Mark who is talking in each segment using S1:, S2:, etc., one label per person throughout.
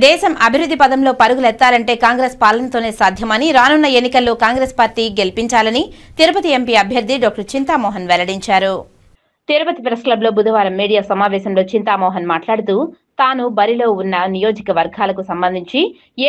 S1: దేశం అభివృద్ధి పదంలో పరుగులెత్తాలంటే కాంగ్రెస్ పాలనతోనే సాధ్యమని రానున్న ఎన్నికల్లో కాంగ్రెస్ పార్టీ గెలిపించాలని తిరుపతి ఎంపీ అభ్యర్థి డాక్టర్ చింతామోహన్ వెల్లడించారు. తిరుపతి ప్రెస్ క్లబ్ లో బుధవారం మీడియా సమావేశంలో చింతామోహన్ మాట్లాడుతూ తాను బరిలో ఉన్న నియోజకవర్గాలకు సంబంధించి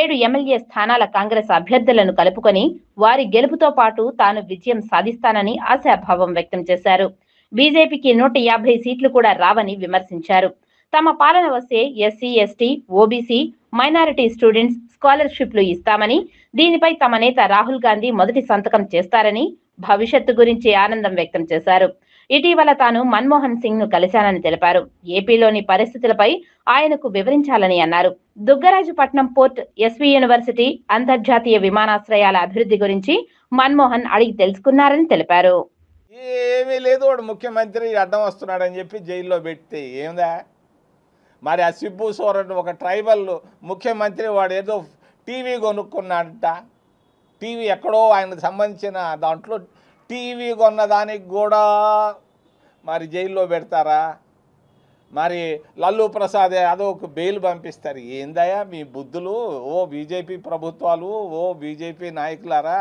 S1: 7 ఎమ్మెల్యే స్థానాల కాంగ్రెస్ అభ్యర్థులను కలుపుకొని వారి గెలుపుతో పాటు తాను విజయం సాధిస్తానని ఆశాభావం వ్యక్తం చేశారు. బీజేపీకి 150 సీట్లు కూడా రావని విమర్శించారు. తమ పాలన వస్తే SC, ST, OBC, minority students స్కాలర్షిప్లు ఇస్తామని, దీనిపై తమ నేత రాహుల్ గాంధీ మొదటి సంతకం చేస్తారని, భవిష్యత్తు గురించి ఆనందం వ్యక్తం చేశారు. ఇటీవల తాను మన్మోహన్ సింగ్ ను కలిశానని తెలిపారు. ఏపీలోని పరిస్థితులపై ఆయనకు వివరించాలని అన్నారు. దుగ్గరాజుపట్నం పోర్ట్, ఎస్వీ యూనివర్సిటీ, అంతర్జాతీయ విమానాశ్రయాల అభివృద్ధి గురించి మన్మోహన్ అడిగి తెలుసుకున్నారని తెలిపారు.
S2: ఏమీ లేదు, వాడు ముఖ్యమంత్రి అడ్డం వస్తున్నాడని చెప్పి జైల్లో పెడితే ఏందా? మరి ఆ సిబ్బు సోరెన్ ఒక ట్రైబల్ ముఖ్యమంత్రి, వాడు ఏదో టీవీ కొనుక్కున్నాడంట. టీవీ ఎక్కడో ఆయనకు సంబంధించిన దాంట్లో టీవీ కొన్న దానికి కూడా మరి జైల్లో పెడతారా? మరి లల్లు ప్రసాద్ యాదవ్కు బెయిల్ పంపిస్తారు. ఏందయ్యా మీ బుద్ధులు? ఓ బీజేపీ ప్రభుత్వాలు, ఓ బీజేపీ నాయకులారా,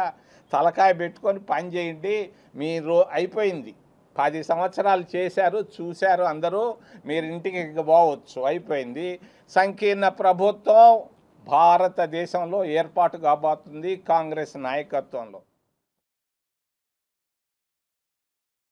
S2: తలకాయ పెట్టుకొని పని చేయండి. మీరు అయిపోయింది, 10 సంవత్సరాలు చేశారు, చూశారు అందరూ, మీరు ఇంటికి పోవచ్చు, అయిపోయింది. సంకీర్ణ ప్రభుత్వం భారతదేశంలో ఏర్పాటు కాబోతుంది కాంగ్రెస్ నాయకత్వంలో.